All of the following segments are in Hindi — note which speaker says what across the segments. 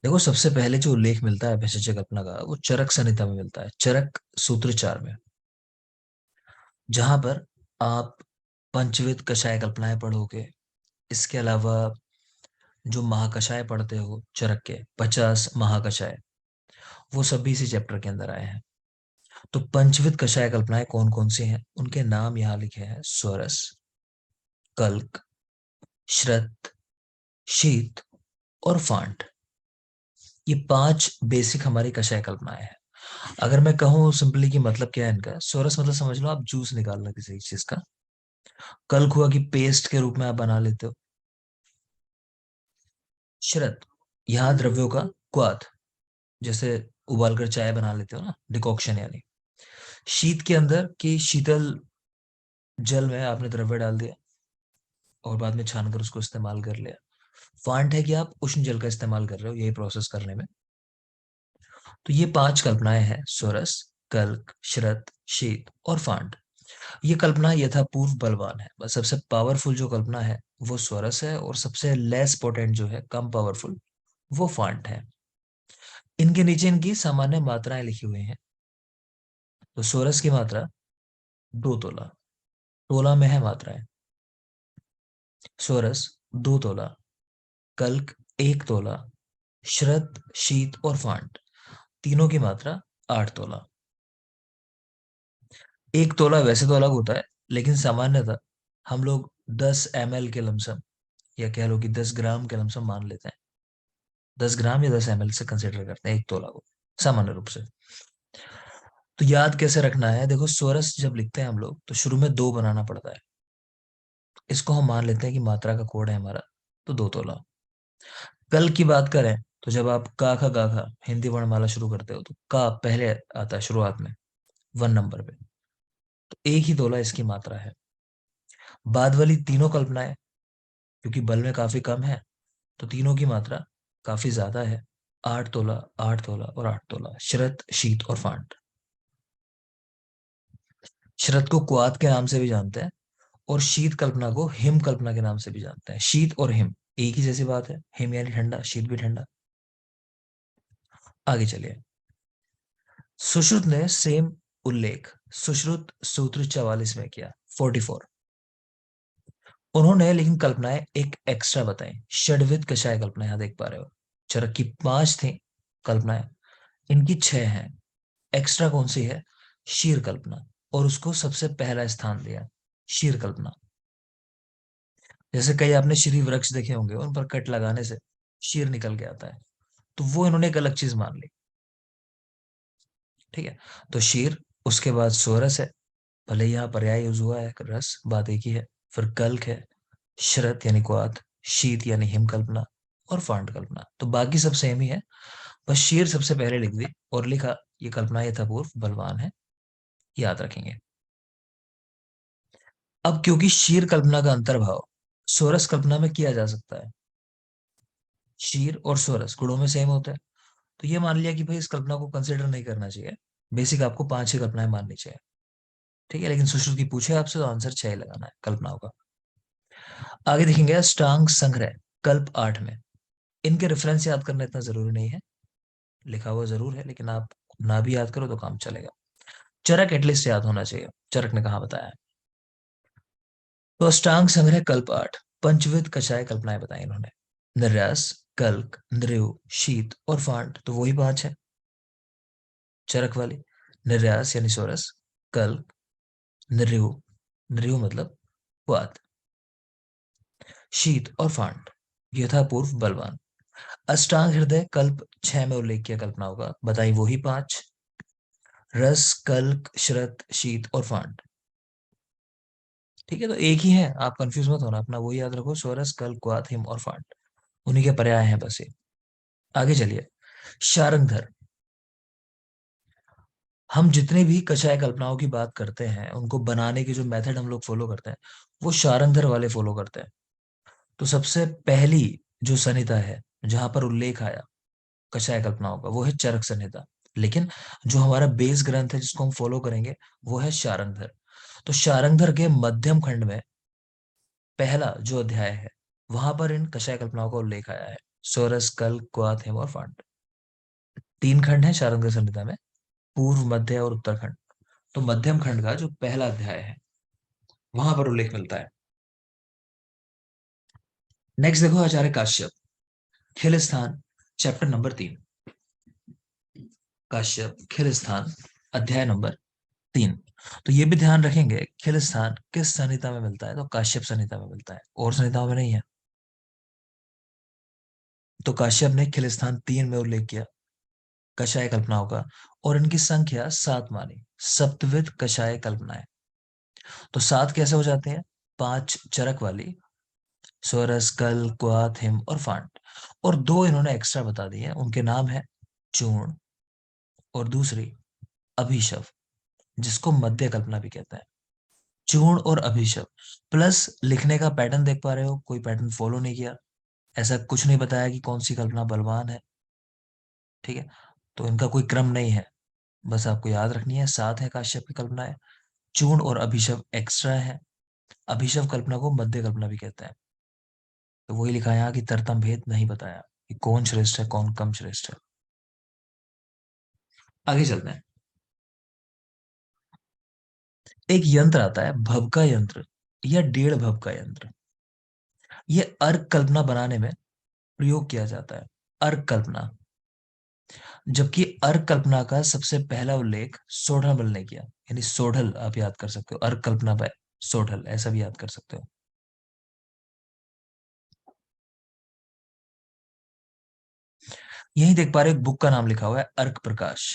Speaker 1: देखो, सबसे पहले जो उल्लेख मिलता है भैषज कल्पना का वो चरक संहिता में मिलता है, चरक सूत्रचार में, जहां पर आप पंचविध कषाय कल्पनाएं पढ़ोगे। इसके अलावा जो महाकषाय पढ़ते हो चरक के 50 महाकषाय, वो सभी इसी चैप्टर के अंदर आए हैं। तो पंचविध कषाय कल्पनाएं कौन कौन सी हैं, उनके नाम यहाँ लिखे हैं: स्वरस, कल्क, श्रत, शीत और फांट। ये पांच बेसिक हमारी कषाय कल्पनाएं हैं। अगर मैं कहूँ सिंपली कि मतलब क्या है इनका, स्वरस मतलब समझ लो आप जूस निकालना किसी चीज का। कल्क हुआ कि पेस्ट के रूप में आप बना लेते हो। शरत, यहाँ द्रव्यों का क्वाथ, जैसे उबाल कर चाय बना लेते हो ना, डिकॉक्शन यानी। शीत के अंदर की शीतल जल में आपने द्रव्य डाल दिया और बाद में छानकर उसको इस्तेमाल कर लिया। फांट है कि आप उष्ण जल का इस्तेमाल कर रहे हो यही प्रोसेस करने में। तो ये पांच कल्पनाएं हैं: स्वरस, कल्क, श्रत, शीत और फांट। ये कल्पना यथापूर्व बलवान है। बस सबसे पावरफुल जो कल्पना है वो स्वरस है, और सबसे लेस पोटेंट जो है, कम पावरफुल, वो फांट है। इनके नीचे इनकी सामान्य मात्राएं लिखी हुई हैं। तो स्वरस की मात्रा 2 तोला, तोला में है मात्राएं। स्वरस 2 तोला, कल्क 1 तोला, श्रत, शीत और फांट तीनों की मात्रा 8 तोला। 1 तोला वैसे तो अलग होता है, लेकिन सामान्यतः हम लोग 10 ml के लमसम, या कह लो कि 10 ग्राम के लमसम मान लेते हैं। 10 ग्राम या 10 ml से कंसिडर करते हैं 1 तोला को सामान्य रूप से। तो याद कैसे रखना है, देखो, स्वरस जब लिखते हैं हम लोग तो शुरू में 2 बनाना पड़ता है। इसको हम मान लेते हैं कि मात्रा का कोड है हमारा, तो 2 तोला। कल की बात करें तो जब आप का खा गा खा हिंदी वर्णमाला शुरू करते हो तो का पहले आता है शुरुआत में, 1 नंबर पे। तो 1 ही तोला इसकी मात्रा है। बाद वाली तीनों कल्पनाएं, क्योंकि बल में काफी कम है, तो तीनों की मात्रा काफी ज्यादा है। 8 तोला, 8 तोला और 8 तोला, शरत, शीत और फांट। शरत को क्वात के नाम से भी जानते हैं, और शीत कल्पना को हिम कल्पना के नाम से भी जानते हैं। शीत और हिम एक ही जैसी बात है, हिम यानी ठंडा, शीत भी ठंडा। आगे चलिए। सुश्रुत ने सेम उल्लेख सुश्रुत सूत्र 44 में किया, 44। उन्होंने लेकिन कल्पनाएं एक एक्स्ट्रा बताई, षड्विध कषाय कल्पना, यहां देख पा रहे हो। चरक की 5 थी कल्पनाएं, इनकी 6 हैं। एक्स्ट्रा कौन सी है? शीर कल्पना। और उसको सबसे पहला स्थान दिया, शीर कल्पना। जैसे कई आपने श्री वृक्ष देखे होंगे, उन पर कट लगाने से शीर निकल के आता है, तो वो इन्होंने एक अलग चीज मान ली। ठीक है। तो शीर, उसके बाद सोरस है, भले ही यहाँ पर्याय यूज हुआ है, रस बात एक ही है। फिर कल्क है, शरत यानी क्वाथ, शीत यानी हिम कल्पना, और फांड कल्पना। तो बाकी सब सेम ही है, बस शीर सबसे पहले लिख दी और लिखा ये कल्पना यथापूर्व बलवान है, याद रखेंगे। अब क्योंकि शीर कल्पना का अंतर्भाव सोरस कल्पना में किया जा सकता है, शीर और सोरस गुणों में सेम होता है, तो ये मान लिया कि भाई इस कल्पना को कंसिडर नहीं करना चाहिए। बेसिक आपको 5 ही कल्पनाएं माननी चाहिए। ठीक है, लेकिन सुश्रुत की पूछे आपसे तो आंसर 6 लगाना है कल्पनाओं का। आगे देखेंगे अष्टांग संग्रह, कल्प 8 में। इनके रेफरेंस याद करना इतना जरूरी नहीं है, लिखा हुआ जरूर है, लेकिन आप ना भी याद करो तो काम चलेगा। चरक एटलीस्ट याद होना चाहिए, चरक ने कहा बताया है। तो अष्टांग संग्रह कल्प 8, पंचविध कषाय कल्पनाएं बताई इन्होंने: निर्यास, कल्क, नृव, शीत और फांट, तो वही 5 है चरक वाली। निर्यास यानी सोरस, कल्क, नृव, नृव मतलब वात, शीत और फांट यथापूर्व बलवान। अष्टांग हृदय कल्प 6 में उल्लेख किया कल्पनाओं का, बताई वही 5: रस, कल्क, श्रत, शीत और फांट। ठीक है, तो एक ही है, आप कंफ्यूज मत होना, अपना वही याद रखो, सोरस, कल्क, क्वाथ, हिम और फांट, उन्हीं के पर्याय हैं बस ये। आगे चलिए। शारंगधर। हम जितने भी कषाय कल्पनाओं की बात करते हैं, उनको बनाने के जो मेथड हम लोग फॉलो करते हैं, वो शारंगधर वाले फॉलो करते हैं। तो सबसे पहली जो संहिता है जहां पर उल्लेख आया कषाय कल्पनाओं का, वो है चरक संहिता। लेकिन जो हमारा बेस ग्रंथ है जिसको हम फॉलो करेंगे, वो है शारंगधर। तो शारंगधर के मध्यम खंड में पहला जो अध्याय है, वहां पर इन कषाय कल्पनाओं का उल्लेख आया है। सोरस, कल, क्वाथ, हेम और फांड। 3 खंड है शारंग संहिता में, पूर्व, मध्य और उत्तरखंड। तो मध्यम खंड का जो पहला अध्याय है वहां पर उल्लेख मिलता है। नेक्स्ट देखो आचार्य काश्यप, खिलस्थान, चैप्टर नंबर 3। काश्यप खिलस्थान, अध्याय नंबर 3। तो ये भी ध्यान रखेंगे खिलस्थान किस संहिता में मिलता है, तो काश्यप संहिता में मिलता है, और संहिताओं में नहीं है। तो काश्यप ने खिलस्थान 3 में उल्लेख किया कषाय कल्पनाओं का, और इनकी संख्या 7 मानी, सप्तविध कषाय कल्पनाएं। तो 7 कैसे हो जाते हैं, 5 चरक वाली, स्वरस, कल, क्वाथ, हिम और फांड, और 2 इन्होंने एक्स्ट्रा बता दिए, उनके नाम है चूर्ण और दूसरी अभिशव, जिसको मध्य कल्पना भी कहते हैं। चूर्ण और अभिशव, प्लस लिखने का पैटर्न देख पा रहे हो, कोई पैटर्न फॉलो नहीं किया, ऐसा कुछ नहीं बताया कि कौन सी कल्पना बलवान है। ठीक है, तो इनका कोई क्रम नहीं है, बस आपको याद रखनी है। 7 है काश्यप की कल्पनाएं, चूर्ण और अभिशव एक्स्ट्रा है। अभिशव कल्पना को मध्य कल्पना भी कहते हैं। तो वही लिखा है यहाँ कि तरतम भेद नहीं बताया कि कौन श्रेष्ठ है कौन कम श्रेष्ठ है। आगे चलते हैं। एक यंत्र आता है भव का यंत्र या 1.5 भव का यंत्र। ये अर्क कल्पना बनाने में प्रयोग किया जाता है, अर्क कल्पना। जबकि अर्क कल्पना का सबसे पहला उल्लेख सोढ़ल ने किया, यानी सोढ़ल आप याद कर सकते हो, अर्क कल्पना बाय सोढ़ल ऐसा भी याद कर सकते हो। यही देख पा रहे हो एक बुक का नाम लिखा हुआ है अर्क प्रकाश।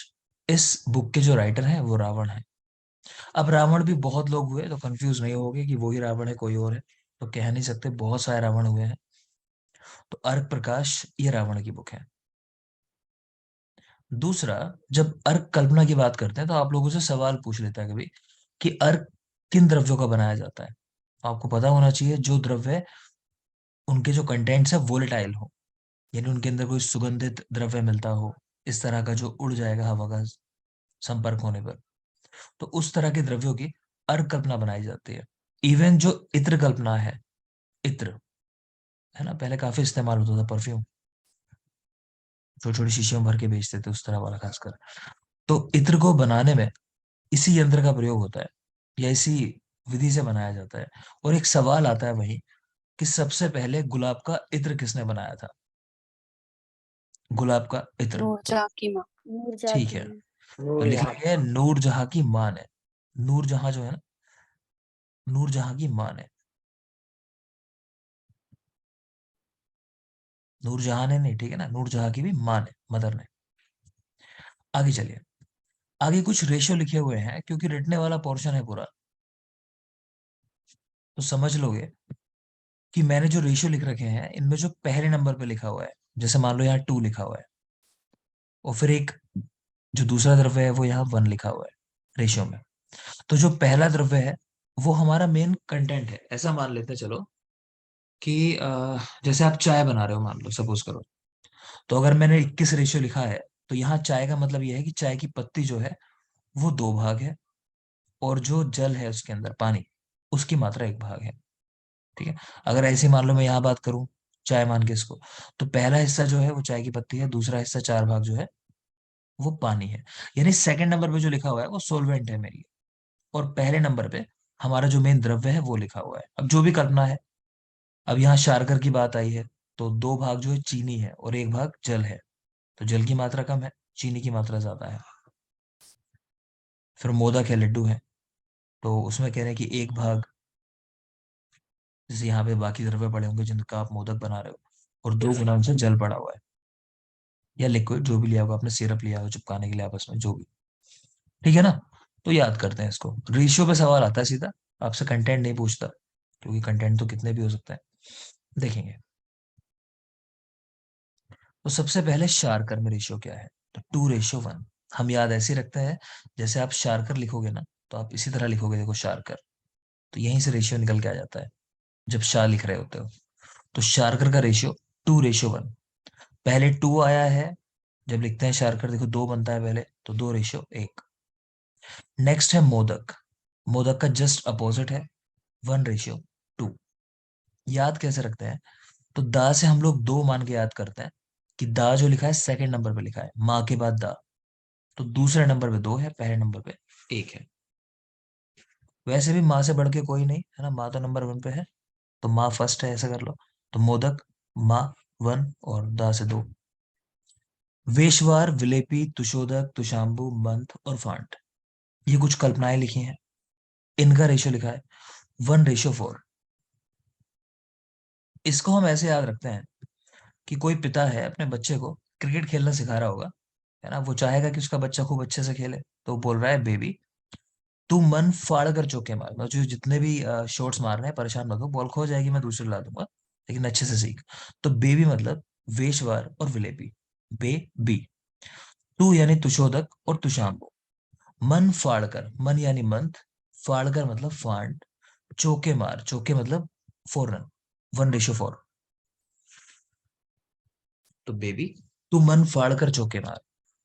Speaker 1: इस बुक के जो राइटर हैं वो रावण है। अब रावण भी बहुत लोग हुए, तो कंफ्यूज नहीं होगे कि वही रावण है कोई और है, तो कह नहीं सकते, बहुत सारे रावण हुए हैं। तो अर्क प्रकाश ये रावण की बुक है। दूसरा, जब अर्क कल्पना की बात करते हैं तो आप लोगों से सवाल पूछ लेता है कभी कि अर्क किन द्रव्यों का बनाया जाता है। आपको पता होना चाहिए जो द्रव्य उनके जो कंटेंट्स है वोलेटाइल हो, यानी उनके अंदर कोई सुगंधित द्रव्य मिलता हो, इस तरह का जो उड़ जाएगा हवा का संपर्क होने पर, तो उस तरह के द्रव्यों की अर्क कल्पना बनाई जाती है। इवन जो इत्र कल्पना है, इत्र है ना, पहले काफी इस्तेमाल होता था, परफ्यूम छोटी छोटी शीशियों में भर के बेचते थे, उस तरह वाला खासकर। तो इत्र को बनाने में इसी यंत्र का प्रयोग होता है, या इसी विधि से बनाया जाता है। और एक सवाल आता है वही कि सबसे पहले गुलाब का इत्र किसने बनाया था, गुलाब का इत्र।
Speaker 2: नूरजहां की माँ। नूरजहां
Speaker 1: ठीक
Speaker 2: की
Speaker 1: है,
Speaker 2: माँ।
Speaker 1: तो लिखा गया है नूरजहां की मां ने। नूरजहां जो है ना, नूरजहां की मां ने, नूरजहां ने नहीं, ठीक है ना, नूरजहां की भी मां ने, मदर ने। आगे चलिए, आगे कुछ रेशियो लिखे हुए हैं, क्योंकि रटने वाला पोर्शन है पूरा, तो समझ लोगे कि मैंने जो रेशियो लिख रखे हैं इनमें जो पहले नंबर पे लिखा हुआ है, जैसे मान लो यहाँ 2 लिखा हुआ है, और फिर एक जो दूसरा द्रव्य है वो यहाँ 1 लिखा हुआ है रेशियो में। तो जो पहला द्रव्य है वो हमारा मेन कंटेंट है। ऐसा मान लेते हैं चलो कि जैसे आप चाय बना रहे हो, मान लो सपोज करो, तो अगर मैंने 21 रेशियो लिखा है, तो यहाँ चाय का मतलब यह है कि चाय की पत्ती जो है वो 2 भाग है, और जो जल है उसके अंदर पानी, उसकी मात्रा 1 भाग है। ठीक है, अगर ऐसे मान लो मैं यहाँ बात करूं चाय मान के इसको, तो पहला हिस्सा जो है वो चाय की पत्ती है, दूसरा हिस्सा 4 भाग जो है वो पानी है। यानी सेकंड नंबर पे जो लिखा हुआ है वो सोलवेंट है मेरी, और पहले नंबर पे हमारा जो मेन द्रव्य है वो लिखा हुआ है। अब जो भी कल्पना है, अब यहाँ शार्कर की बात आई है, तो 2 भाग जो है चीनी है और 1 भाग जल है, तो जल की मात्रा कम है, चीनी की मात्रा ज्यादा है। फिर मोदक है, लड्डू है, तो उसमें कह रहे हैं कि 1 भाग, जैसे यहाँ पे बाकी द्रव्य पड़े होंगे जिनका आप मोदक बना रहे हो, और 2 गुना उनसे जल पड़ा हुआ है, या लिक्विड जो भी लिया होगा आपने, सिरप लिया हो चिपकाने के लिए आपस में, जो भी। ठीक है ना, तो याद करते हैं इसको। रेशियो पे सवाल आता है सीधा, आपसे कंटेंट नहीं पूछता, क्योंकि कंटेंट तो कितने भी हो सकता है। देखेंगे, तो सबसे पहले शार्कर में रेशियो क्या है, तो 2:1। हम याद ऐसे रखते हैं, जैसे आप शार्कर लिखोगे ना, तो आप इसी तरह लिखोगे, देखो शार्कर, तो यहीं से रेशियो निकल के आ जाता है जब शार लिख रहे होते हो। तो शार्कर का रेशियो 2:1। पहले 2 आया है, जब लिखते हैं शार्कर, देखो 2 बनता है पहले, तो 2:1। नेक्स्ट है मोदक, मोदक का जस्ट अपोजिट है, 1:2। याद कैसे रखते हैं, तो दा से हम लोग दो मान के याद करते हैं कि दा जो लिखा है सेकंड नंबर पे लिखा है, माँ के बाद दा। तो दूसरे नंबर पे दो है, पहले नंबर पे एक है। वैसे भी माँ से बढ़ के कोई नहीं है ना, माँ तो नंबर वन पे है, तो माँ फर्स्ट है, ऐसा कर लो। तो मोदक, माँ वन, और दा से दो। वेशवार, विलेपी, तुशोदक, तुशाम्बू, मंथ और फांट, ये कुछ कल्पनाएं लिखी हैं। इनका रेशियो लिखा है 1:4। इसको हम ऐसे याद रखते हैं कि कोई पिता है अपने बच्चे को क्रिकेट खेलना सिखा रहा होगा, है ना, वो चाहेगा कि उसका बच्चा खूब अच्छे से खेले, तो वो बोल रहा है बेबी तू मन फाड़ कर चौके मार, मतलब जो जितने भी शॉट्स मार रहे हैं परेशान मत हो, बॉल खो जाएगी मैं दूसरी ला दूंगा, लेकिन अच्छे से सीख। तो बेबी मतलब वेशवार और विलेपी, बे बी। तू यानी तुशोदक और तुशाम्बू, मन फाड़ कर, मन यानी मंथ, फाड़ कर मतलब फांड, चौके मार, चौके मतलब 4 रन, 1:4। तो बेबी तू मन फाड़ कर चौके मार,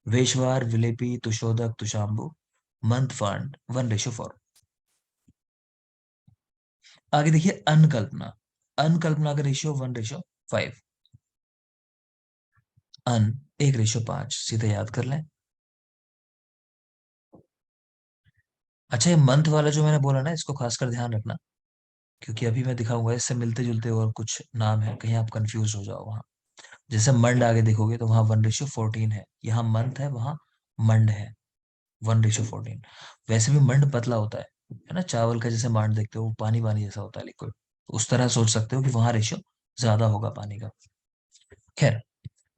Speaker 1: वेशवार, विलेपी, तुशोदक, तुशाम्बू, मंथ फांड, 1:4। आगे देखिए अनकल्पना। अनकल्पना का रेशियो 1:5। अन 1:5, सीधे याद कर लें। अच्छा, ये मंथ वाला जो मैंने बोला ना, इसको खासकर ध्यान रखना, क्योंकि अभी मैं दिखाऊंगा इससे मिलते जुलते और कुछ नाम है, कहीं आप कंफ्यूज हो जाओ वहां। जैसे मंड आगे देखोगे तो वहां 1:14 है, यहाँ मंथ है, वहां मंड है, 1:14। वैसे भी मंड पतला होता है ना, चावल का जैसे मांड देखते हो वो पानी पानी जैसा होता है, लिक्विड, उस तरह सोच सकते हो कि वहां रेशियो ज्यादा होगा पानी का। खैर,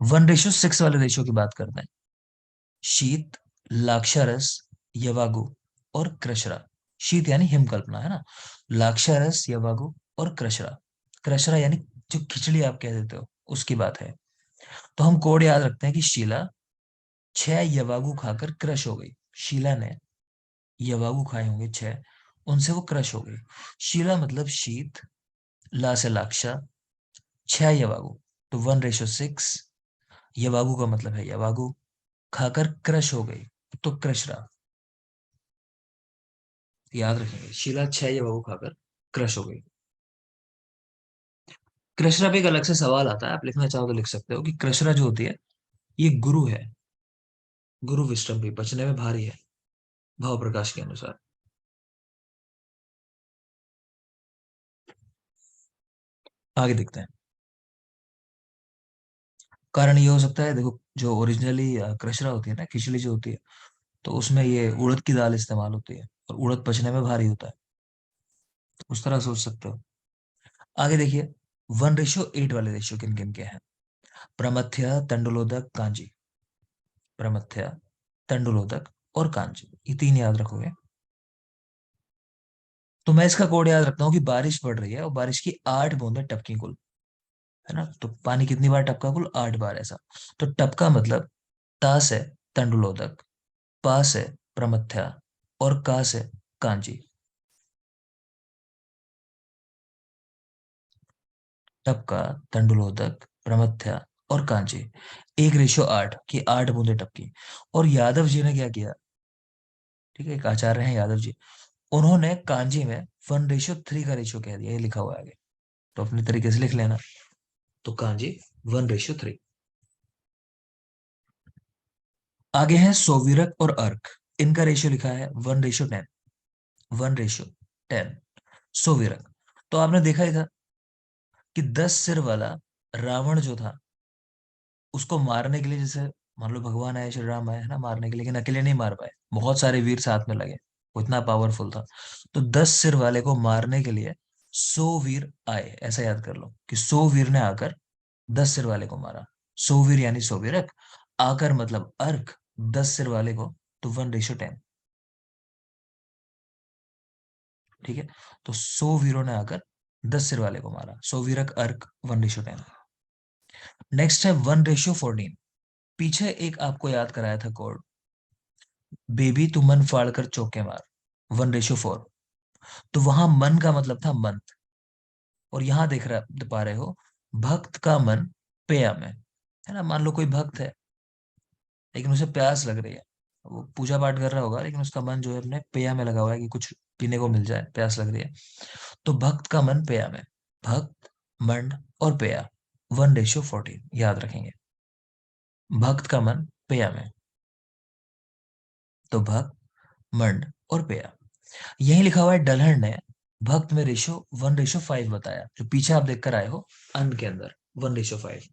Speaker 1: 1:6 वाले रेशियो की बात करते हैं। शीत, लाक्षारस, यवागु और कृष्णा। शीत यानी हिमकल्पना है ना, लाक्षारस, यवागु और कृष्णा। कृष्णा यानी जो खिचड़ी आप कह देते हो उसकी बात है। तो हम कोड याद रखते हैं कि शीला 6 यवागु खाकर क्रश हो गई। शीला ने यवागु खाए होंगे 6, उनसे वो क्रश हो गई। शीला मतलब शीत, ला से लाक्षा, 6 यवागु, तो 1:6। यवागु का मतलब है यवागु, खाकर क्रश हो गई तो कृष्णा। याद रखेंगे, शीला 6 यवागु खाकर क्रश हो गई। कृष्णा पे एक अलग से सवाल आता है, आप लिखना चाहो तो लिख सकते हो कि कृष्णा जो होती है ये गुरु है, गुरु विश्रम भी पचने में भारी है, भाव प्रकाश के अनुसार। आगे देखते हैं। कारण ये हो सकता है, देखो जो ओरिजिनली कृष्णा होती है ना, खिचड़ी जो होती है, तो उसमें ये उड़द की दाल इस्तेमाल होती है, और उड़द पचने में भारी होता है, तो उस तरह सोच सकते हो। आगे देखिए 1:8 वाले रेशियो किन किन के हैं। प्रमथ्या, तंडुलोदक, कांजी। प्रमथ्या, तंडुलोदक और कांजी, ये तीन याद रखोगे। तो मैं इसका कोड याद रखता हूँ कि बारिश पड़ रही है और बारिश की 8 बूंदें टपकी कुल, है ना, तो पानी कितनी बार टपका, कुल 8 बार, ऐसा। तो टपका मतलब ता से तंडुलोदक, पा से प्रमथ्या और का से कांजी। टपका, तंडुलोदक, प्रमथ्या और कांजी, 1:8 की 8 बूंदें टपकी। और यादव जी ने क्या किया, ठीक है, एक आचार्य हैं यादव जी, उन्होंने कांजी में 1:3 का रेशियो कह दिया, ये लिखा हुआ है आगे, तो अपने तरीके से लिख लेना। तो कांजी 1:3। आगे है सोविरक और अर्क, इनका रेशियो लिखा है 1:10। 1:10 सोविरक। तो आपने देखा ही था कि 10 सिर वाला रावण जो था, उसको मारने के लिए, जैसे मान लो भगवान आए, श्री राम आए, है ना, मारने के लिए, लेकिन अकेले नहीं मार पाए, बहुत सारे वीर साथ में लगे, वो इतना पावरफुल था। तो 10 सिर वाले को मारने के लिए 100 वीर आए, ऐसा याद कर लो कि 100 वीर ने आकर 10 सिर वाले को मारा। 100 वीर यानी सोविरक, आकर मतलब अर्क, 10 सिर वाले को, तो 1:10। ठीक है, तो 100 वीरों ने आकर 10 सिर वाले को मारा, सोविरक अर्क 1:10। नेक्स्ट है 1:14। पीछे एक आपको याद कराया था कोड, बेबी तू मन फाड़ कर चौके मार, 1:4। तो वहां मन का मतलब था मंथ, और यहां पा रहे हो भक्त का मन पेया में, है ना, मान लो कोई भक्त है लेकिन उसे प्यास लग रही है, वो पूजा पाठ कर रहा होगा लेकिन उसका मन जो है अपने पेया में लगा हुआ है कि कुछ पीने को मिल जाए, प्यास लग रही है। तो भक्त का मन पेया में, भक्त, मंड और पेया, 1:14 याद रखेंगे। भक्त का मन पेया में, तो भक्त, मंड और पेया। यही लिखा हुआ है डलहन ने भक्त में रेशो 1:5 बताया, जो पीछे आप देखकर आए हो अन्न के अंदर 1:5।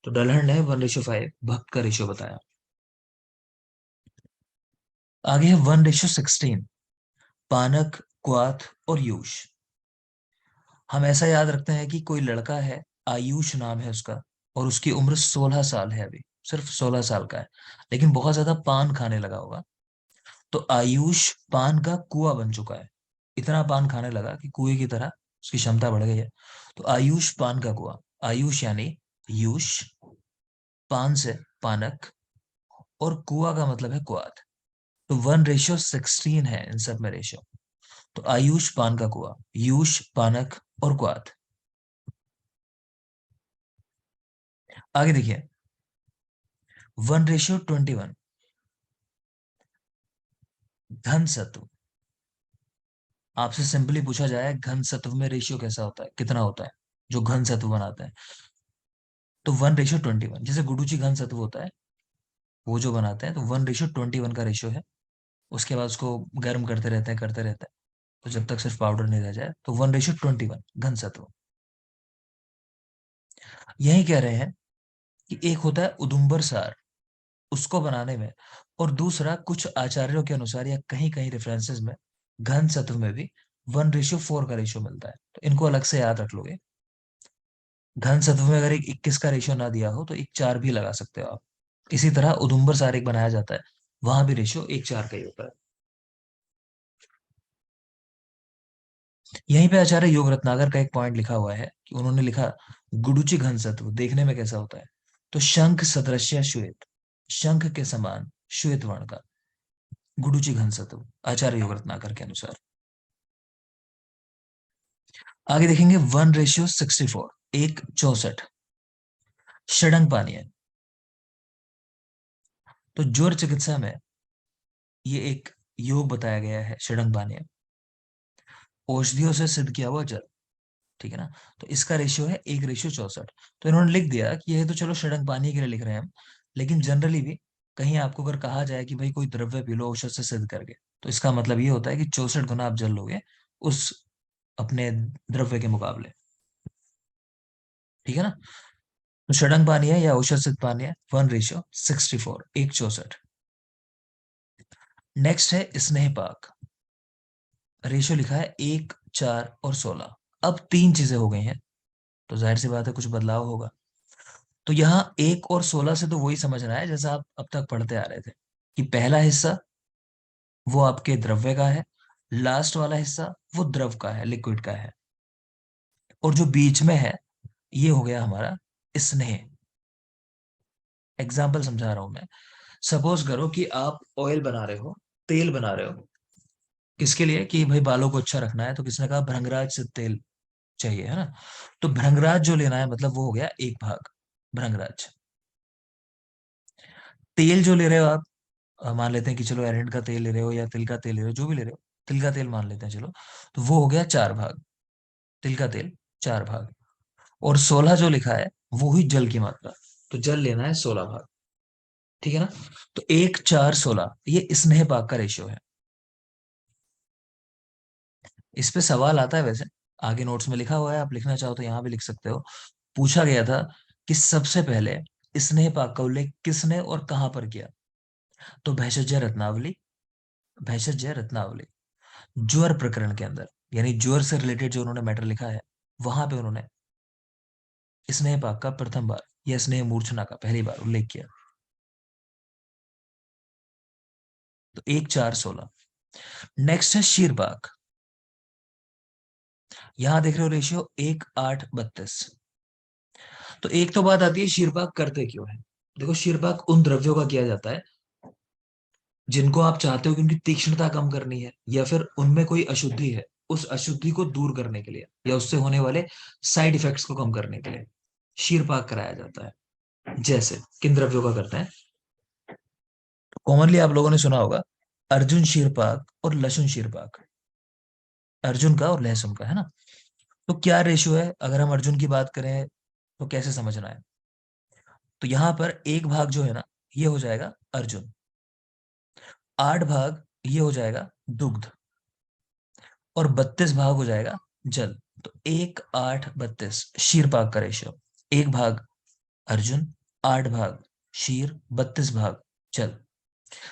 Speaker 1: तो डलहन ने 1:5 भक्त का रेशो बताया। आगे है 1:16 पानक, क्वाथ और यूश। हम ऐसा याद रखते हैं कि कोई लड़का है, आयुष नाम है उसका, और उसकी उम्र 16 साल है, अभी सिर्फ 16 साल का है, लेकिन बहुत ज्यादा पान खाने लगा होगा। तो आयुष पान का कुआं बन चुका है, इतना पान खाने लगा कि कुएं की तरह उसकी क्षमता बढ़ गई है। तो आयुष पान का कुआं, आयुष यानी यूष, पान से पानक, और कुआं का मतलब है कुआत। तो 1:16 है इन सब में रेशो। तो आयुष पान का कुआं, यूष पानक और क्वाथ। आगे देखिए 1:21 घन सत्व। आपसे सिंपली पूछा जाए घन सत्व में रेशियो कैसा होता है, कितना होता है जो घन सत्व बनाता है। तो 1:21, जैसे गुडुची घन सत्व होता है वो जो बनाते हैं, तो 1:21 का रेशियो है। उसके बाद उसको गर्म करते रहते हैं, तो जब तक सिर्फ पाउडर नहीं रह जाए, तो 1:21 घन सत्व। यही कह रहे हैं कि एक होता है उदुम्बर सार, उसको बनाने में, और दूसरा कुछ आचार्यों के अनुसार या कहीं कहीं रेफरेंसेस में घन सत्व में भी 1:4 का रेशियो मिलता है, तो इनको अलग से याद रख लोगे। घन सत्व में अगर एक 21 का रेशियो ना दिया हो तो 1:4 भी लगा सकते हो आप। इसी तरह उदुम्बर सार एक बनाया जाता है, वहां भी रेशियो 1:4 का ही होता है। यहीं पे आचार्य योग रत्नाकर का एक पॉइंट लिखा हुआ है कि उन्होंने लिखा गुडुचि घन सत्व देखने में कैसा होता है, तो शंख सदृश्य श्वेत, शंख के समान श्वेत वर्ण का गुडुचि घन सत्व, आचार्य योग रत्नाकर के अनुसार। आगे देखेंगे 1:64 1:64 षडंग पानीय। तो ज्वर चिकित्सा में ये एक योग बताया गया है षडंग पानीय, औषधियों से सिद्ध किया हुआ जल, ठीक है ना। तो इसका रेशियो है 1:64। तो इन्होंने लिख दिया कि यह तो चलो षडंग पानी के लिए लिख रहे हैं हम, लेकिन जनरली भी कहीं आपको अगर कहा जाए कि भाई कोई द्रव्य पी लो औषध से सिद्ध करके, तो इसका मतलब ये होता है कि 64 गुना आप जल लोगे उस अपने द्रव्य के मुकाबले, ठीक है ना। तो षडंग पानी है या औषध सिद्ध पानी है 1:64 1:64। नेक्स्ट है स्नेह पाक, रेशियो लिखा है 1:4 और 16। अब तीन चीजें हो गई हैं, तो जाहिर सी बात है कुछ बदलाव होगा। तो यहाँ 1 और 16 से तो वही समझना है जैसा आप अब तक पढ़ते आ रहे थे, कि पहला हिस्सा वो आपके द्रव्य का है, लास्ट वाला हिस्सा वो द्रव का है, लिक्विड का है, और जो बीच में है ये हो गया हमारा स्नेह। एग्जाम्पल समझा रहा हूं मैं। सपोज करो कि आप ऑयल बना रहे हो, तेल बना रहे हो, किसके लिए, कि भाई बालों को अच्छा रखना है, तो किसने कहा भृंगराज से तेल चाहिए, है ना। तो भृंगराज जो लेना है मतलब वो हो गया एक भाग भृंगराज। तेल जो ले रहे हो आप, मान लेते हैं कि चलो एरंड का तेल ले रहे हो या तिल का तेल ले रहे हो, जो भी ले रहे हो, तिल का तेल मान लेते हैं चलो, तो वो हो गया 4 भाग, तिल का तेल 4 भाग। और 16 जो लिखा है वो ही जल की मात्रा, तो जल लेना है 16 भाग, ठीक है ना। तो 1:4:16 ये स्नेह पाक का रेशियो है। इस पे सवाल आता है वैसे, आगे नोट्स में लिखा हुआ है, आप लिखना चाहो तो यहाँ भी लिख सकते हो। पूछा गया था कि सबसे पहले स्नेह पाक का उल्लेख किसने और कहां पर किया, तो भेषज रत्नावली, भेषज रत्नावली ज्वर प्रकरण के अंदर, यानी ज्वर से रिलेटेड जो उन्होंने मैटर लिखा है, वहां पे उन्होंने स्नेह पाक का प्रथम बार या स्नेह मूर्छना का पहली बार उल्लेख किया। तो 1:4:16। नेक्स्ट है शीर पाक। यहां देख रहे हो रेशियो 1:8:32। तो एक तो बात आती है शीरपाक करते क्यों है। देखो शीरपाक उन द्रव्यों का किया जाता है जिनको आप चाहते हो कि उनकी तीक्ष्णता कम करनी है, या फिर उनमें कोई अशुद्धि है, उस अशुद्धि को दूर करने के लिए या उससे होने वाले साइड इफेक्ट्स को कम करने के लिए शीरपाक कराया जाता है। जैसे किन द्रव्यों का करते हैं, कॉमनली आप लोगों ने सुना होगा अर्जुन शीरपाक और लहसुन शीरपाक, अर्जुन का और लहसुन का, है ना। तो क्या रेशियो है, अगर हम अर्जुन की बात करें तो कैसे समझना है? तो यहां पर एक भाग जो है ना, ये हो जाएगा अर्जुन, 8 भाग ये हो जाएगा दुग्ध, और 32 भाग हो जाएगा जल। तो 1, 8, 32 क्षीरपाक का रेशियो। 1 भाग अर्जुन, 8 भाग क्षीर, 32 भाग जल।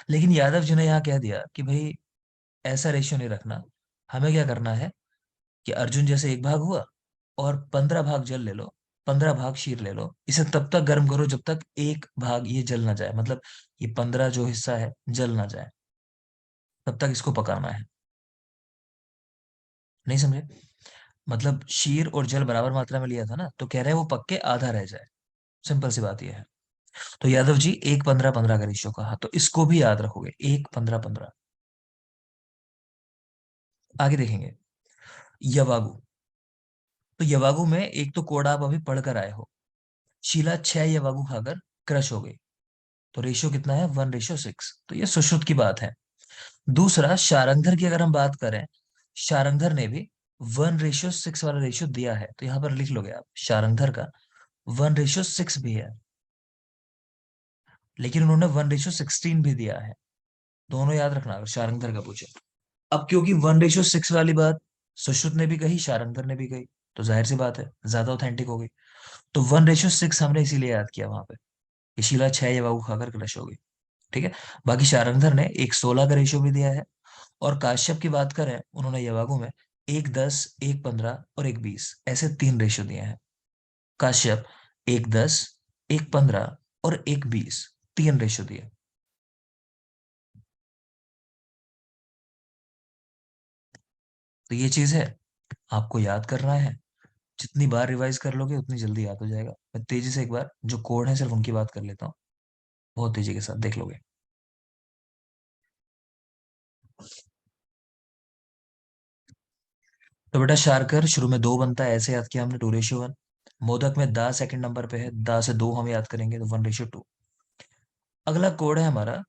Speaker 1: लेकिन यादव जी ने यहाँ कह दिया कि भाई ऐसा रेशियो नहीं रखना, हमें क्या करना है कि अर्जुन जैसे 1 भाग हुआ और 15 भाग जल ले लो, 15 भाग क्षीर ले लो, इसे तब तक गर्म करो जब तक 1 भाग ये जल ना जाए, मतलब ये 15 जो हिस्सा है जल ना जाए, तब तक इसको पकाना है। नहीं समझे? मतलब क्षीर और जल बराबर मात्रा में लिया था ना, तो कह रहे हैं वो पक के आधा रह जाए। सिंपल सी बात ये है। तो यादव जी 1, 15, 15 का रेशियो कहा, तो इसको भी याद रखोगे, 1, 15, 15। आगे देखेंगे यवागु। तो यवागु में एक तो कोड आप अभी पढ़कर आए हो, शीला 6 यवागु खाकर क्रश हो गई, तो रेशियो कितना है? 1:6। तो ये सुश्रुत की बात है। दूसरा शारंगधर की अगर हम बात करें, शारंगधर ने भी 1:6 वाला रेशियो दिया है, तो यहां पर लिख लोगे आप शारंगधर का 1:6 भी है, लेकिन उन्होंने 1:16 भी दिया है। दोनों याद रखना अगर शारंगधर का पूछे। अब क्योंकि 1:6 वाली बात सुश्रुत ने भी कही, शारंगधर ने भी कही, तो जाहिर सी बात है ज्यादा ऑथेंटिक हो गई। तो 1:6 हमने इसीलिए याद किया वहां पे कि शीला 6 यवागु खाकर क्रश हो गई। ठीक है। बाकी शारंगधर ने 1:16 का रेशियो भी दिया है। और काश्यप की बात करें, उन्होंने यवागु में 1:10, 1:15 और 1:20 ऐसे 3 रेशियो दिए हैं। काश्यप 1:10, 1:15 और 1:20 3 रेशियो दिए। तो ये चीज है, आपको याद करना है। जितनी बार रिवाइज कर लोगे उतनी जल्दी याद हो जाएगा। मैं तेजी से एक बार जो कोड है सिर्फ उनकी बात कर लेता हूँ, बहुत तेजी के साथ देख लोगे। तो बेटा शार्कर शुरू में 2 बनता है, ऐसे याद किया हमने, 2:1। मोदक में दा सेकंड नंबर पे है, दा से 2 हम याद करेंगे तो 1:2। अगला कोड है हमारा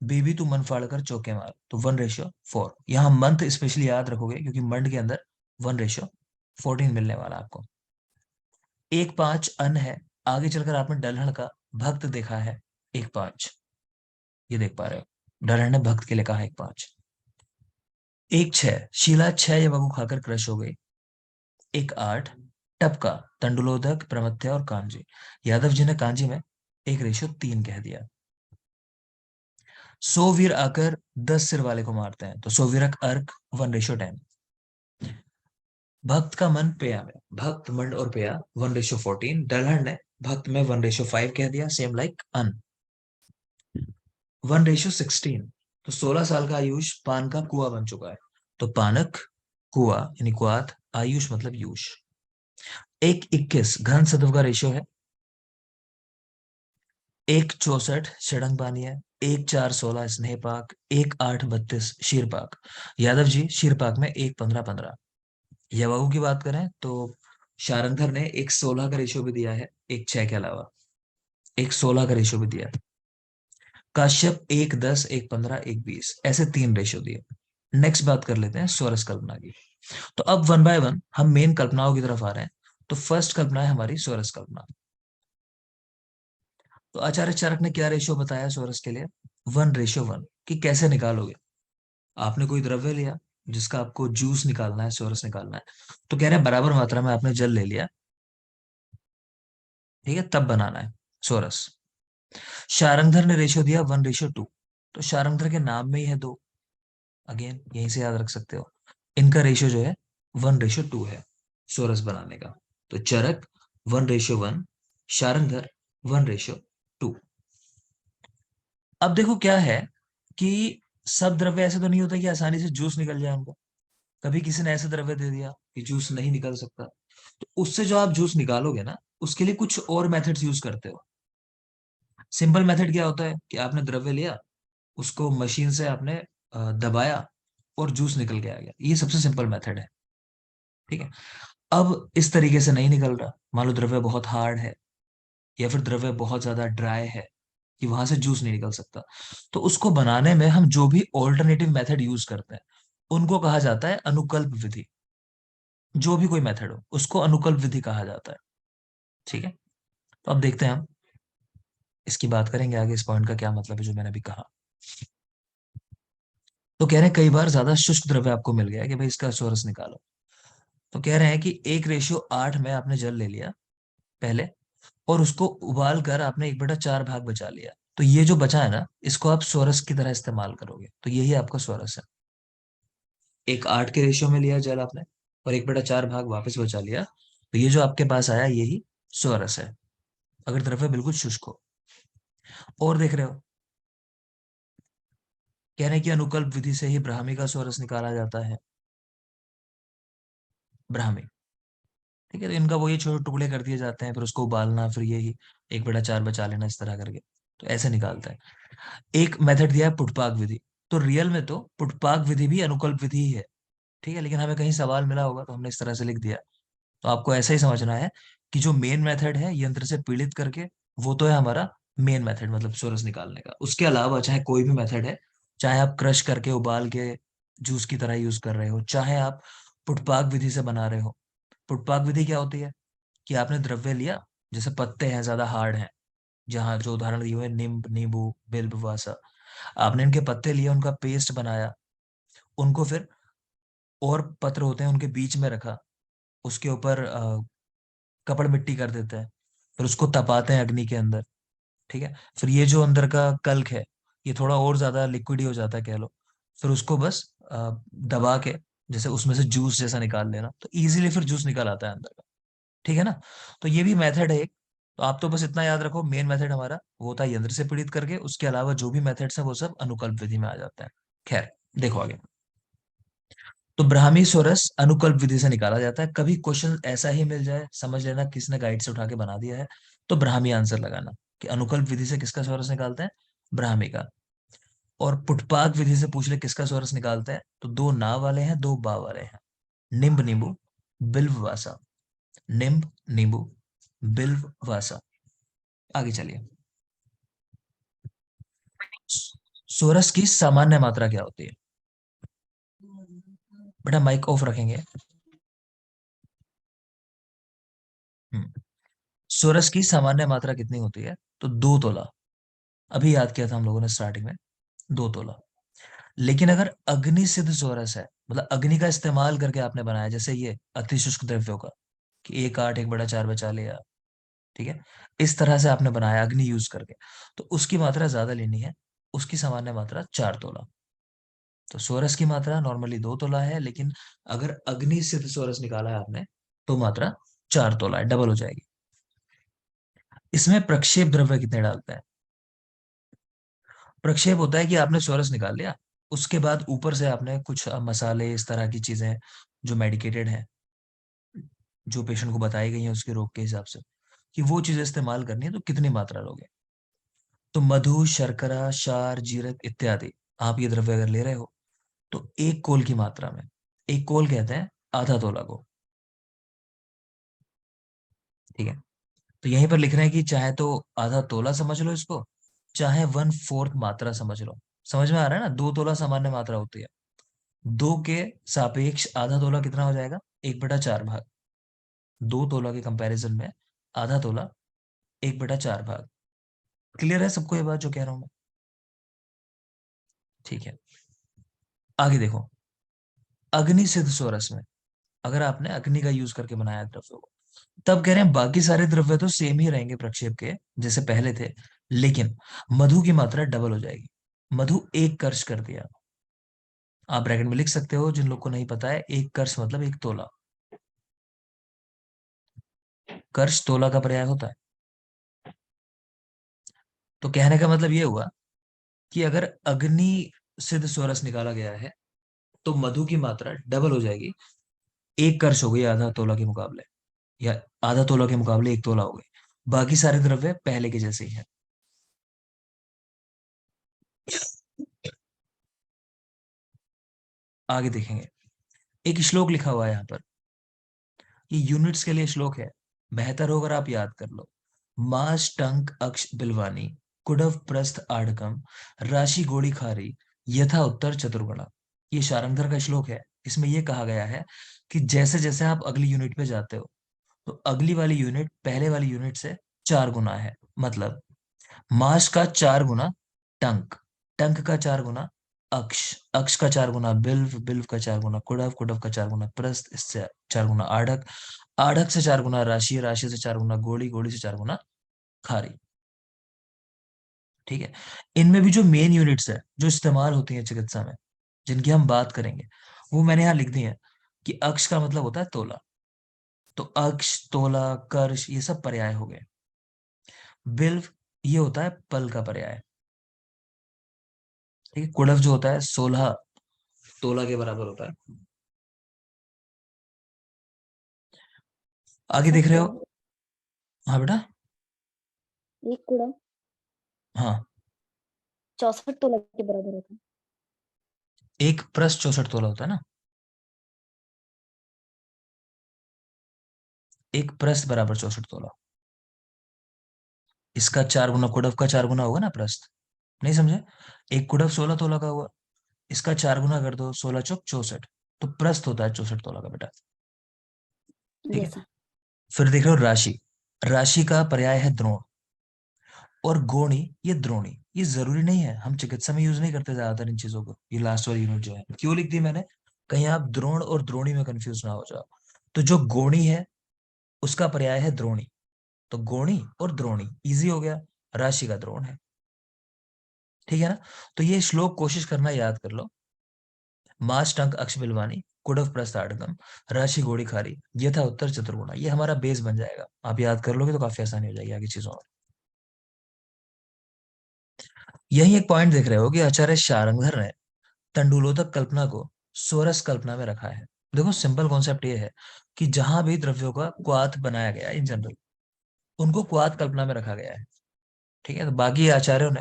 Speaker 1: बीबी तू मन फाड़ कर चौके मार, तो 1:4। यहाँ मंथ स्पेशली याद रखोगे क्योंकि मंड के अंदर 1:14 मिलने वाला आपको। 1:5 अन है। आगे चलकर आपने डलहन का भक्त देखा है, 1:5 ये देख पा रहे हो, डलहन ने भक्त के लिए कहा 1:5। 1:6 शीला 6 यवागु खाकर क्रश हो गई, 1:8 टपका तंडुलोधक प्रमथ्या और कांजी। यादव जी ने कांजी में 1:3 कह दिया। 100 वीर आकर 10 सिर वाले को मारते हैं, तो 100 वीरक अर्क 1:10। भक्त का मन पेया में, भक्त मंड और पेया 1:14। डलहन ने भक्त में 1:5 कह दिया, सेम लाइक अन। 1:16 तो 16 साल का आयुष पान का कुआ बन चुका है, तो पानक कुआ यानी कुआत, आयुष मतलब यूष। 1:21 घन सत्व का रेशियो है। 1:64 षडंग पानी है। 1:4 16 स्नेहपाक, 1:8 32 शीरपाक। यादव जी शीरपाक में 1:15 15। यवागु की बात करें तो शारंगधर ने 1:16 का रेशियो भी दिया है, 1:6 के अलावा 1:16 का रेशियो भी दिया है। काश्यप 1:10, 1:15, 1:20 ऐसे 3 रेशियो दिए। नेक्स्ट बात कर लेते हैं स्वरस कल्पना की। तो अब वन बाय वन हम मेन कल्पनाओं की तरफ आ रहे हैं। तो फर्स्ट कल्पना है हमारी स्वरस कल्पना। तो आचार्य चाणक्य ने क्या रेशियो बताया स्वरस के लिए? 1:1 कि कैसे निकालोगे? आपने कोई द्रव्य लिया जिसका आपको जूस निकालना है, स्वरस निकालना है, तो कह रहे हैं बराबर मात्रा में आपने जल ले लिया, ठीक है, तब बनाना है स्वरस। शारंगधर ने रेशियो दिया 1:2, तो शारंगधर के नाम में ही है 2, अगेन यहीं से याद रख सकते हो। इनका रेशियो जो है 1:2 है स्वरस बनाने का। तो चरक 1:1, शारंगधर 1:2। अब देखो क्या है कि सब द्रव्य ऐसे तो नहीं होता कि आसानी से जूस निकल जाए उनका। कभी किसी ने ऐसे द्रव्य दे दिया कि जूस नहीं निकल सकता, तो उससे जो आप जूस निकालोगे ना, उसके लिए कुछ और मेथड्स यूज करते हो। सिंपल मेथड क्या होता है कि आपने द्रव्य लिया, उसको मशीन से आपने दबाया और जूस निकल के आ गया, ये सबसे सिंपल मेथड है। ठीक है। अब इस तरीके से नहीं निकल रहा, मान लो द्रव्य बहुत हार्ड है या फिर द्रव्य बहुत ज्यादा ड्राई है कि वहां से जूस नहीं निकल सकता, तो उसको बनाने में हम जो भी ऑल्टरनेटिव मेथड यूज करते हैं उनको कहा जाता है अनुकल्प विधि। जो भी कोई मेथड हो उसको अनुकल्प विधि कहा जाता है। ठीक है, तो अब देखते हैं हम इसकी बात करेंगे आगे, इस पॉइंट का क्या मतलब है जो मैंने अभी कहा। तो कह रहे हैं कई बार ज्यादा शुष्क द्रव्य आपको मिल गया कि भाई इसका चौरस निकालो। तो कह रहे हैं कि 1:8 में आपने जल ले लिया पहले, और उसको उबाल कर आपने 1/4 भाग बचा लिया। तो ये जो बचा है ना, इसको आप सोरस की तरह इस्तेमाल करोगे, तो यही आपका सोरस है। 1:8 के रेशियो में लिया जल आपने, और 1/4 भाग वापस बचा लिया, तो ये जो आपके पास आया यही सोरस है, अगर द्रव्य बिल्कुल शुष्क हो। और देख रहे हो, कह रहे हैं कि अनुकल्प विधि से ही ब्राह्मी का सोरस निकाला जाता है। ब्राह्मी, ठीक है, तो इनका वो ये छोटे टुकड़े कर दिए जाते हैं, फिर उसको उबालना, फिर यही 1/4 बचा लेना, इस तरह करके तो ऐसे निकालता है। एक मेथड दिया है पुटपाक विधि। तो रियल में तो पुटपाक विधि भी अनुकल्प विधि ही है, ठीक है, लेकिन हमें कहीं सवाल मिला होगा तो हमने इस तरह से लिख दिया। तो आपको ऐसा ही समझना है कि जो मेन मेथड है यंत्र से पीड़ित करके, वो तो है हमारा मेन मेथड, मतलब सोरस निकालने का। उसके अलावा चाहे कोई भी मेथड है, चाहे आप क्रश करके उबाल के जूस की तरह यूज कर रहे हो, चाहे आप पुटपाक विधि से बना रहे हो। पुटपाक विधि क्या होती है कि आपने द्रव्य लिया, जैसे पत्ते हैं ज्यादा हार्ड हैं, जहाँ जो उदाहरण दिए हुए हैं, नींब, नींबू, बिल्व, वासा, आपने इनके पत्ते लिए, उनका पेस्ट बनाया, उनको फिर और पत्र होते हैं उनके बीच में रखा, उसके ऊपर कपड़ मिट्टी कर देते हैं, फिर उसको तपाते हैं अग्नि के अंदर, ठीक है। फिर ये जो अंदर का कल्क है, ये थोड़ा और ज्यादा लिक्विड ही हो जाता है कह लो, फिर उसको बस दबा के, जैसे उसमें से जूस जैसा निकाल लेना, तो इजीली फिर जूस निकल आता है अंदर का, ठीक है ना। तो ये भी मेथड है एक। तो आप तो बस इतना याद रखो, मेन मेथड हमारा वो होता है यंत्र से पीड़ित करके, उसके अलावा जो भी मेथड्स हैं वो सब अनुकल्प विधि में आ जाता है। खैर, देखो आगे। तो ब्राह्मी स्वरस अनुकल्प विधि से निकाला जाता है। कभी क्वेश्चन ऐसा ही मिल जाए, समझ लेना किसने गाइड से उठा के बना दिया है, तो ब्राह्मी आंसर लगाना कि अनुकल्प विधि से किसका स्वरस निकालते हैं, ब्राह्मी का। और पुटपाक विधि से पूछ ले किसका स्वरस निकालते हैं, तो दो ना वाले हैं, दो बा वाले हैं, निम्ब नींबू, बिल्व वासा, निम्ब नींबू, बिल्व वासा। आगे चलिए। सोरस की सामान्य मात्रा क्या होती है? बेटा माइक ऑफ रखेंगे। हम्म। सोरस की सामान्य मात्रा कितनी होती है? तो 2 तोला। अभी याद किया था हम लोगों ने स्टार्टिंग में, 2 तोला। लेकिन अगर अग्नि सिद्ध सोरस है, मतलब अग्नि का इस्तेमाल करके आपने बनाया, जैसे ये अति शुष्क द्रव्यों का, कि 1:8 1/4 बचा लिया, ठीक है, इस तरह से आपने बनाया अग्नि यूज करके, तो उसकी मात्रा ज्यादा लेनी है। उसकी सामान्य मात्रा 4 तोला। तो सोरस की मात्रा नॉर्मली 2 तोला है, लेकिन अगर अग्नि सिद्ध सोरस निकाला है आपने, तो मात्रा 4 तोला है, डबल हो जाएगी। इसमें प्रक्षेप द्रव्य कितने डालते हैं? प्रक्षेप होता है कि आपने सोरस निकाल लिया, उसके बाद ऊपर से आपने कुछ मसाले, इस तरह की चीजें जो मेडिकेटेड हैं, जो पेशेंट को बताई गई है उसके रोग के हिसाब से, कि वो चीजें इस्तेमाल करनी है, तो कितनी मात्रा लोगे? तो मधु, शर्करा, क्षार, जीरक इत्यादि, आप ये द्रव्य अगर ले रहे हो, तो 1 कोल की मात्रा में, 1 कोल कहते हैं आधा तोला को, ठीक है। तो यहीं पर लिख रहे हैं कि चाहे तो आधा तोला समझ लो इसको, चाहे 1/4 मात्रा समझ लो। समझ में आ रहा है ना, 2 तोला सामान्य मात्रा होती है, 2 के सापेक्ष आधा तोला कितना हो जाएगा? 1/4 भाग। 2 तोला के कंपैरिजन में आधा तोला 1/4 भाग। क्लियर है सबको ये बात जो कह रहा हूं मैं? ठीक है, आगे देखो। अग्नि सिद्ध सोरस में, अगर आपने अग्नि का यूज करके बनाया द्रव्य को, तब कह रहे हैं बाकी सारे द्रव्य तो सेम ही रहेंगे प्रक्षेप के, जैसे पहले थे, लेकिन मधु की मात्रा डबल हो जाएगी। मधु 1 कर्ष कर दिया। आप ब्रैकेट में लिख सकते हो, जिन लोग को नहीं पता है, 1 कर्ष मतलब 1 तोला। कर्ष तोला का पर्याय होता है। तो कहने का मतलब ये हुआ कि अगर अग्नि सिद्ध सोरस निकाला गया है, तो मधु की मात्रा डबल हो जाएगी। 1 कर्ष हो गई आधा तोला के मुकाबले, या आधा तोला के मुकाबले 1 तोला हो गई। बाकी सारे द्रव्य पहले के जैसे ही हैं। आगे देखेंगे, एक श्लोक लिखा हुआ है यहाँ पर, ये यूनिट्स के लिए श्लोक है, बेहतर होगा आप याद कर लो। मास टंक अक्ष बिलवानी, कुडव प्रस्थ आड़कम, राशि गोड़ी खारी, यथा उत्तर चतुर्गुणा। ये शारंगधर का श्लोक है। इसमें ये कहा गया है कि जैसे जैसे आप अगली यूनिट पे जाते हो, तो अगली वाली यूनिट पहले वाली यूनिट से 4 गुना है, मतलब मास का 4 गुना टंक, टंक का 4 गुना अक्ष, अक्ष का 4 गुना बिल्व, बिल्व का 4 गुना कुडव, कुडव का 4 गुना प्रस्थ, इससे 4 गुना आढ़क, आढ़क से 4 गुना राशि, राशि से 4 गुना गोली, गोली से 4 गुना खारी। ठीक है। इनमें भी जो मेन यूनिट्स है जो इस्तेमाल होती हैं चिकित्सा में, जिनकी हम बात करेंगे, वो मैंने यहाँ लिख दी है कि अक्ष का मतलब होता है तोला, तो अक्ष, तोला, कर्ष ये सब पर्याय हो गए। बिल्व ये होता है पल का पर्याय। ठीक है। कुड़व जो होता है 16 तोला के बराबर होता है। आगे देख
Speaker 2: 64
Speaker 1: रहे हो?
Speaker 2: तोला।
Speaker 1: हाँ बेटा।
Speaker 2: एक कुड़ा
Speaker 1: हाँ,
Speaker 2: 64 तोला के बराबर होता है।
Speaker 1: एक प्रस्थ 64 तोला होता है ना, एक प्रस्थ बराबर 64 तोला। इसका 4 गुना कुड़व का 4 गुना होगा ना प्रस्थ, नहीं समझे? एक कुड़व 16 तोला का हुआ, इसका 4 गुना कर दो, 16 चौक 64, तो प्रस्थ होता है 64 तोला का बेटा। ठीक है।
Speaker 2: Yes sir.
Speaker 1: फिर देख रहे हो राशि, राशि का पर्याय है द्रोण, और गोणी ये द्रोणी, ये जरूरी नहीं है, हम चिकित्सा में यूज नहीं करते ज्यादातर इन चीजों को। ये लास्ट वाली यूनिट जो है क्यों लिख दी मैंने, कहीं आप द्रोण और द्रोणी में कंफ्यूज ना हो जाओ। तो जो गोणी है उसका पर्याय है द्रोणी, तो गोणी और द्रोणी इजी हो गया, राशि का द्रोण है। ठीक है ना? तो ये श्लोक कोशिश करना याद कर लो। मास टंक अक्ष बिलवानी, कुडव प्रस्थाड़गम, राशि घोड़ी खारी, यथा उत्तर चतुर्गुणा, ये हमारा बेस बन जाएगा। आप याद कर लोगे तो काफी आसानी हो जाएगी आगे चीजों में। यही एक पॉइंट देख रहे हो कि आचार्य शारंगधर ने तंडुलोदक कल्पना को सोरस कल्पना में रखा है। देखो सिंपल कॉन्सेप्ट ये है कि जहां भी द्रव्यों का क्वाथ बनाया गया इन जनरल, उनको क्वाथ कल्पना में रखा गया है। ठीक है। तो बाकी आचार्यों ने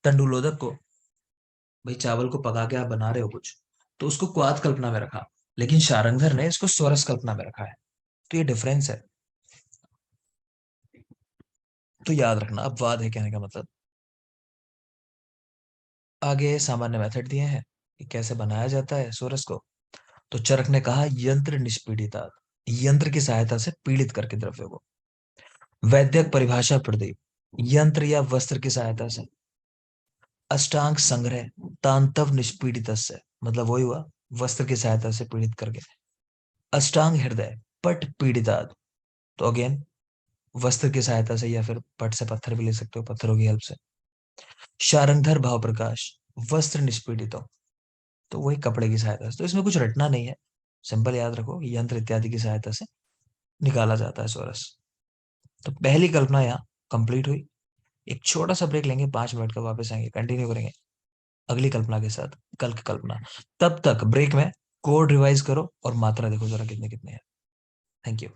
Speaker 1: तंडुलोदक को, भाई चावल को पका के आप बना रहे हो कुछ, तो उसको क्वाथ कल्पना में रखा, लेकिन शारंगधर ने इसको सोरस कल्पना में रखा है। तो ये डिफरेंस है, तो याद रखना। अब वाद है कहने का मतलब। आगे सामान्य मेथड दिए हैं कि कैसे बनाया जाता है सोरस को। तो चरक ने कहा यंत्र निष्पीड़िता, यंत्र की सहायता से पीड़ित करके द्रव्य को। वैद्यक परिभाषा प्रदीप, यंत्र या वस्त्र की सहायता से। अष्टांग संग्रह, तांतव निष्पीड़ित, मतलब वही हुआ, वस्त्र की सहायता से पीड़ित करके। अष्टांग हृदय, पट पीड़िताद, तो अगेन वस्त्र की सहायता से, या फिर पट से पत्थर भी ले सकते हो, पत्थरों की हेल्प से। शारंगधर भाव प्रकाश, वस्त्र निष्पीड़ित, तो वही कपड़े की सहायता से। तो इसमें कुछ रटना नहीं है, सिंपल याद रखो, यंत्र इत्यादि की सहायता से निकाला जाता है सोरस। तो पहली कल्पना यहाँ कंप्लीट हुई। एक छोटा सा ब्रेक लेंगे, 5 मिनट का, वापस आएंगे, कंटिन्यू करेंगे अगली कल्पना के साथ, कल की कल्पना। तब तक ब्रेक में कोड रिवाइज करो और मात्रा देखो जरा कितने कितने हैं। Thank you.